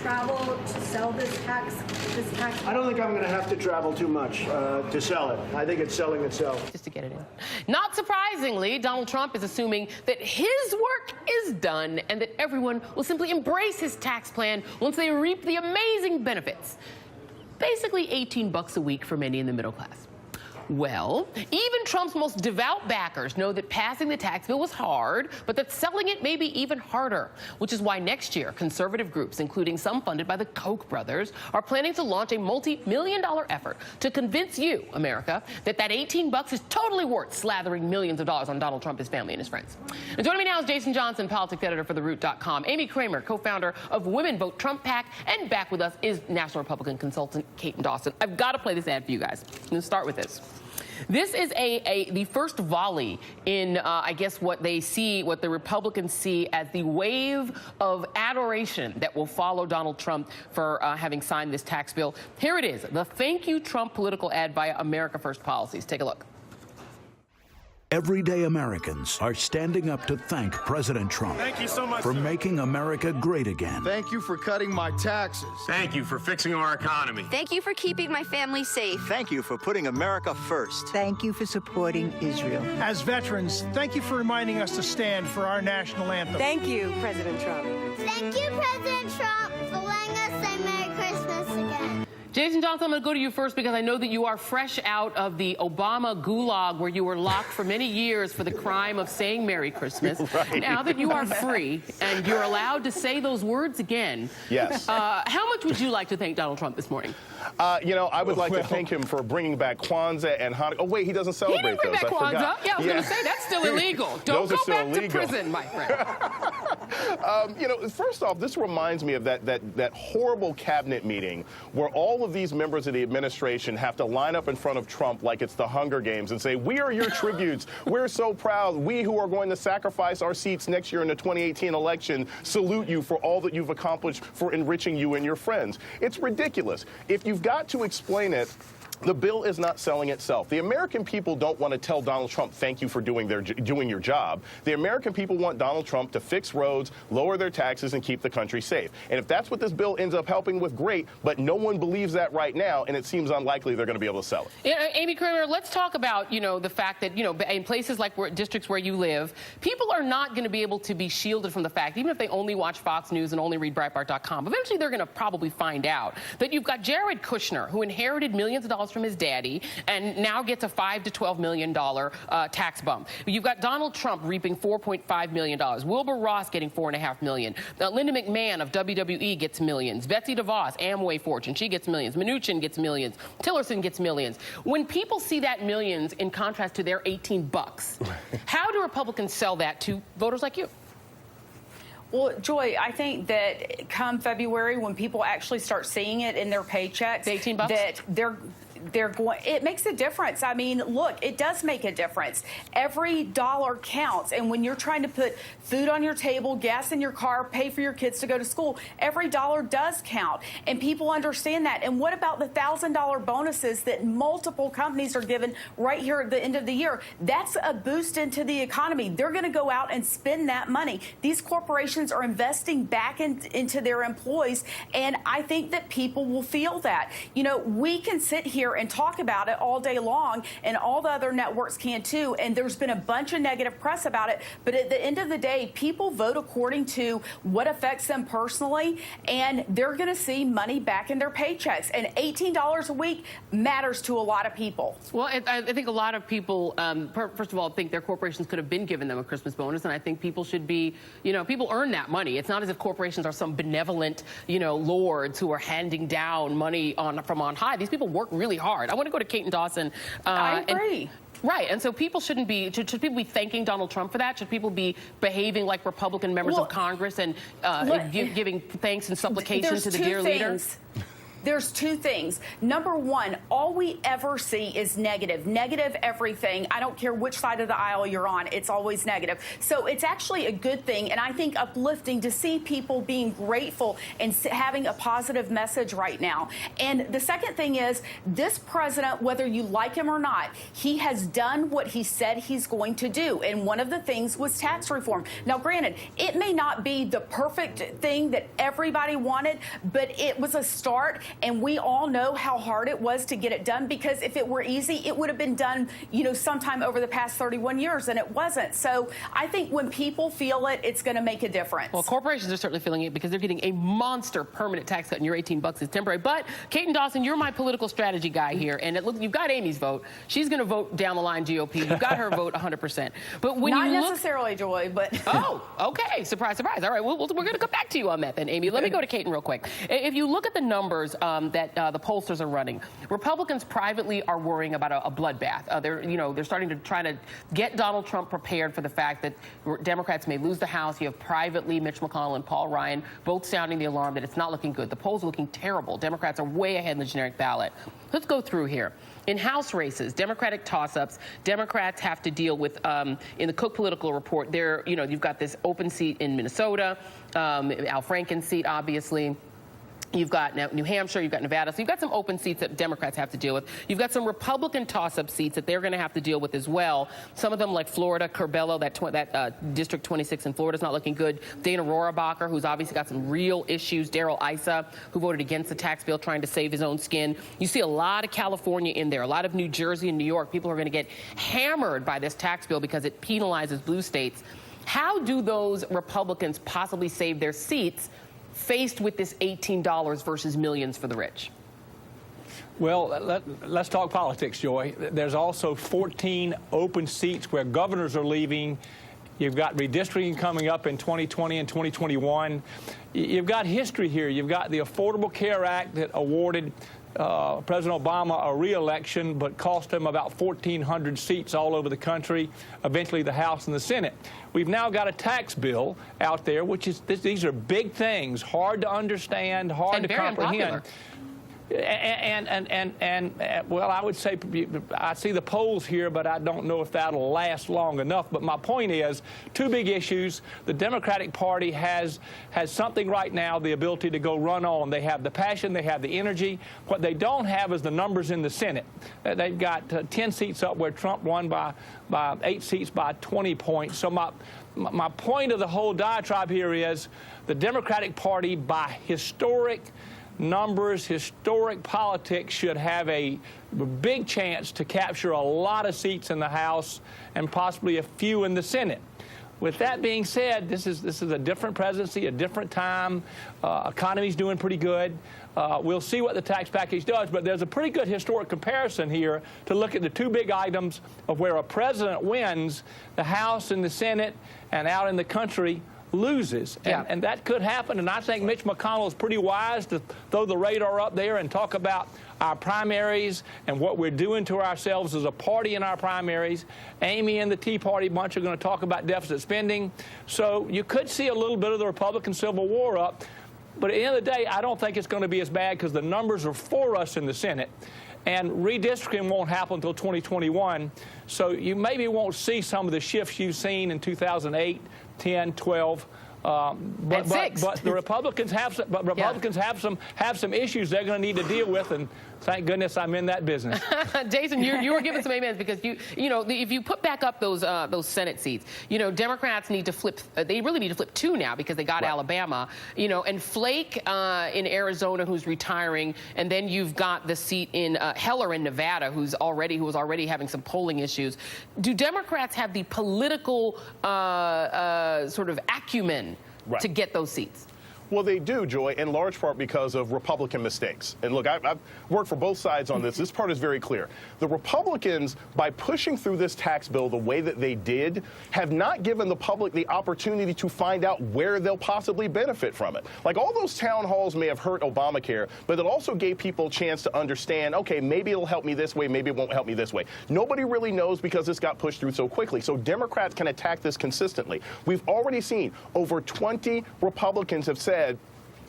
travel to sell this tax? I don't think I'm going to have to travel too much to sell it. I think it's selling itself. Just to get it in. Not surprisingly, Donald Trump is assuming that his work is done and that everyone will simply embrace his tax plan once they reap the amazing benefits. Basically $18 a week for many in the middle class. Well, even Trump's most devout backers know that passing the tax bill was hard, but that selling it may be even harder, which is why next year, conservative groups, including some funded by the Koch brothers, are planning to launch a multi-million-dollar effort to convince you, America, that $18 is totally worth slathering millions of dollars on Donald Trump, his family, and his friends. And joining me now is Katon Johnson, politics editor for TheRoot.com, Amy Kremer, co-founder of Women Vote Trump PAC, and back with us is National Republican consultant Katon Johnson. I've got to play this ad for you guys. Let's start with this. This is the first volley in, I guess, what the Republicans see as the wave of adoration that will follow Donald Trump for having signed this tax bill. Here it is, the Thank You Trump political ad via America First Policies. Take a look. Everyday Americans are standing up to thank President Trump for making America great again. Thank you for cutting my taxes. Thank you for fixing our economy. Thank you for keeping my family safe. Thank you for putting America first. Thank you for supporting Israel. As veterans, thank you for reminding us to stand for our national anthem. Thank you, President Trump. Thank you, President Trump, for letting us say Merry Christmas again. Katon Johnson, I'm going to go to you first because I know that you are fresh out of the Obama gulag where you were locked for many years for the crime of saying Merry Christmas. Right. Now that you are free and you're allowed to say those words again, yes. How much would you like to thank Donald Trump this morning? You know, I would like to thank him for bringing back Kwanzaa and Hanukkah. Oh, wait, he doesn't celebrate He didn't bring back Kwanzaa. Yeah, I was going to say, that's still illegal. Don't go back to prison, my friend. You know, first off, this reminds me of that horrible cabinet meeting where all of these members of the administration have to line up in front of Trump like it's the Hunger Games and say, we are your tributes. We're so proud. We who are going to sacrifice our seats next year in the 2018 election salute you for all that you've accomplished for enriching you and your friends. It's ridiculous. If you've got to explain it, the bill is not selling itself. The American people don't want to tell Donald Trump, thank you for doing your job. The American people want Donald Trump to fix roads, lower their taxes, and keep the country safe. And if that's what this bill ends up helping with, great, but no one believes that right now, and it seems unlikely they're going to be able to sell it. Yeah, Amy Kremer, let's talk about, the fact that, in places like districts where you live, people are not going to be able to be shielded from the fact, even if they only watch Fox News and only read Breitbart.com, eventually they're going to probably find out that you've got Jared Kushner, who inherited millions of dollars from his daddy and now gets a $5 to $12 million tax bump. You've got Donald Trump reaping $4.5 million. Wilbur Ross getting $4.5 million. Linda McMahon of WWE gets millions. Betsy DeVos, Amway fortune, she gets millions. Mnuchin gets millions. Tillerson gets millions. When people see that millions in contrast to their $18, how do Republicans sell that to voters like you? Well, Joy, I think that come February, when people actually start seeing it in their paychecks, the $18, that they're going, it makes a difference. I mean, look, it does make a difference. Every dollar counts. And when you're trying to put food on your table, gas in your car, pay for your kids to go to school, every dollar does count. And people understand that. And what about the $1,000 bonuses that multiple companies are given right here at the end of the year? That's a boost into the economy. They're going to go out and spend that money. These corporations are investing back into their employees. And I think that people will feel that. We can sit here and talk about it all day long, and all the other networks can too, and there's been a bunch of negative press about it, but at the end of the day, people vote according to what affects them personally, and they're going to see money back in their paychecks, and $18 a week matters to a lot of people. Well, I think a lot of people, first of all, think their corporations could have been given them a Christmas bonus, and I think people should be, people earn that money. It's not as if corporations are some benevolent, lords who are handing down money from on high. These people work really hard. I want to go to Katon Johnson. I agree. Right, and so people should people be thanking Donald Trump for that? Should people be behaving like Republican members of Congress and giving thanks and supplication to the dear leader? there's two things. Number one, all we ever see is negative everything. I don't care which side of the aisle you're on, it's always negative. So it's actually a good thing, and I think uplifting to see people being grateful and having a positive message right now. And the second thing is, this president, whether you like him or not, he has done what he said he's going to do. And one of the things was tax reform. Now, granted, it may not be the perfect thing that everybody wanted, but it was a start, and we all know how hard it was to get it done, because if it were easy, it would have been done, sometime over the past 31 years, and it wasn't. So I think when people feel it, it's going to make a difference. Well, corporations are certainly feeling it because they're getting a monster permanent tax cut, and your $18 is temporary. But, Katon Johnson, you're my political strategy guy here, and it looks, you've got Amy's vote. She's going to vote down the line GOP. You've got her vote 100%. But when Not you look... necessarily, Joy, but... Oh, okay. Surprise, surprise. All right, we're going to come back to you on that then, Amy. Let me go to Katon real quick. If you look at the numbers that the pollsters are running, Republicans privately are worrying about a bloodbath. They're starting to try to get Donald Trump prepared for the fact that Democrats may lose the House. You have privately Mitch McConnell and Paul Ryan both sounding the alarm that it's not looking good. The polls are looking terrible. Democrats are way ahead in the generic ballot. Let's go through here. In House races, Democratic toss-ups, Democrats have to deal with, in the Koch political report, you've got this open seat in Minnesota, Al Franken's seat, obviously. You've got New Hampshire, you've got Nevada, so you've got some open seats that Democrats have to deal with. You've got some Republican toss-up seats that they're going to have to deal with as well. Some of them, like Florida, Curbelo, that District 26 in Florida is not looking good. Dana Rohrabacher, who's obviously got some real issues. Darrell Issa, who voted against the tax bill, trying to save his own skin. You see a lot of California in there, a lot of New Jersey and New York. People are going to get hammered by this tax bill because it penalizes blue states. How do those Republicans possibly save their seats faced with this $18 versus millions for the rich? Well, let's talk politics, Joy. There's also 14 open seats where governors are leaving. You've got redistricting coming up in 2020 and 2021. You've got history here. You've got the Affordable Care Act that awarded President Obama a re-election, but cost him about 1,400 seats all over the country, eventually the House and the Senate. We've now got a tax bill out there, which is, these are big things, hard to understand, hard to comprehend. Well, I would say, I see the polls here, but I don't know if that'll last long enough. But my point is, two big issues. The Democratic Party has something right now, the ability to go run on. They have the passion, they have the energy. What they don't have is the numbers in the Senate. They've got 10 seats up where Trump won by 8 seats by 20 points. So my point of the whole diatribe here is the Democratic Party, by historic numbers, historic politics, should have a big chance to capture a lot of seats in the House and possibly a few in the Senate. With that being said, this is a different presidency, a different time. Economy's doing pretty good. We'll see what the tax package does, but there's a pretty good historic comparison here to look at the two big items of where a president wins, the House and the Senate, and out in the country loses. And that could happen. And I think Mitch McConnell is pretty wise to throw the radar up there and talk about our primaries and what we're doing to ourselves as a party in our primaries. Amy and the Tea Party bunch are going to talk about deficit spending. So you could see a little bit of the Republican Civil War up. But at the end of the day, I don't think it's going to be as bad because the numbers are for us in the Senate. And redistricting won't happen until 2021. So you maybe won't see some of the shifts you've seen in 2008, 10, 12. But the Republicans have some issues they're going to need to deal with, and thank goodness I'm in that business. Jason, you were giving some amens because if you put back up those Senate seats, Democrats need to flip. They really need to flip 2 now because they got Alabama, and Flake in Arizona, who's retiring, and then you've got the seat in Heller in Nevada, who was already having some polling issues. Do Democrats have the political sort of acumen to get those seats? Well, they do, Joy, in large part because of Republican mistakes. And look, I've worked for both sides on this. This part is very clear. The Republicans, by pushing through this tax bill the way that they did, have not given the public the opportunity to find out where they'll possibly benefit from it. Like, all those town halls may have hurt Obamacare, but it also gave people a chance to understand, okay, maybe it'll help me this way, maybe it won't help me this way. Nobody really knows because this got pushed through so quickly. So Democrats can attack this consistently. We've already seen over 20 Republicans have said,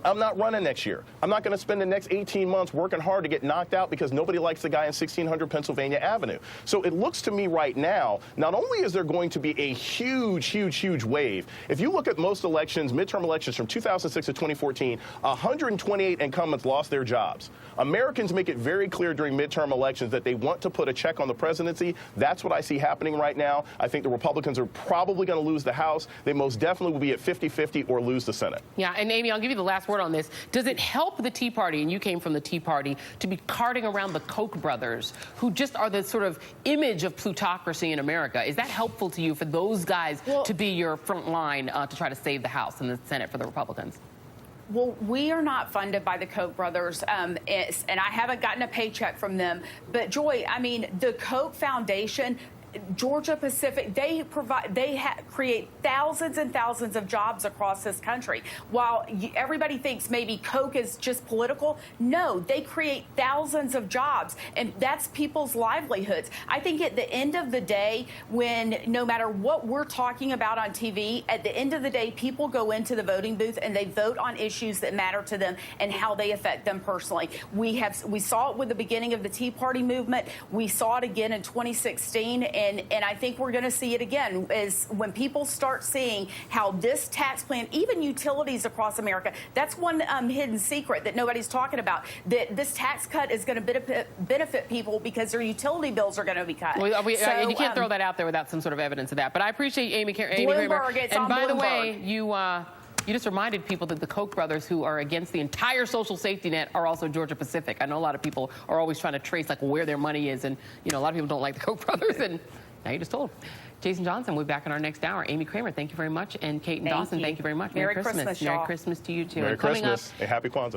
I'm not running next year. I'm not going to spend the next 18 months working hard to get knocked out because nobody likes the guy in 1600 Pennsylvania Avenue. So it looks to me right now, not only is there going to be a huge wave, if you look at most elections, midterm elections from 2006 to 2014, 128 incumbents lost their jobs. Americans make it very clear during midterm elections that they want to put a check on the presidency. That's what I see happening right now. I think the Republicans are probably going to lose the House. They most definitely will be at 50-50 or lose the Senate. Yeah, and Amy, I'll give you the last word on this. Does it help the Tea Party, and you came from the Tea Party, to be carting around the Koch brothers, who just are the sort of image of plutocracy in America? Is that helpful to you for those guys to be your front line to try to save the House and the Senate for the Republicans? Well, we are not funded by the Koch brothers, and I haven't gotten a paycheck from them. But Joy, I mean, the Koch Foundation, Georgia Pacific, they create thousands and thousands of jobs across this country. While everybody thinks maybe Koch is just political, no, they create thousands of jobs, and that's people's livelihoods. I think at the end of the day, when no matter what we're talking about on TV, at the end of the day, people go into the voting booth and they vote on issues that matter to them and how they affect them personally. We saw it with the beginning of the Tea Party movement. We saw it again in 2016. And I think we're going to see it again is when people start seeing how this tax plan, even utilities across America, that's one hidden secret that nobody's talking about, that this tax cut is going to benefit people because their utility bills are going to be cut. Well, you can't throw that out there without some sort of evidence of that. But I appreciate Amy Kremer. And by the way, you just reminded people that the Koch brothers, who are against the entire social safety net, are also Georgia Pacific. I know a lot of people are always trying to trace like where their money is, and a lot of people don't like the Koch brothers, and now you just told. Jason Johnson, we'll be back in our next hour. Amy Kremer, thank you very much, and Katon Johnson, thank you very much. Merry Christmas, y'all. Merry Christmas to you too. Merry and coming Christmas up, and Happy Kwanzaa.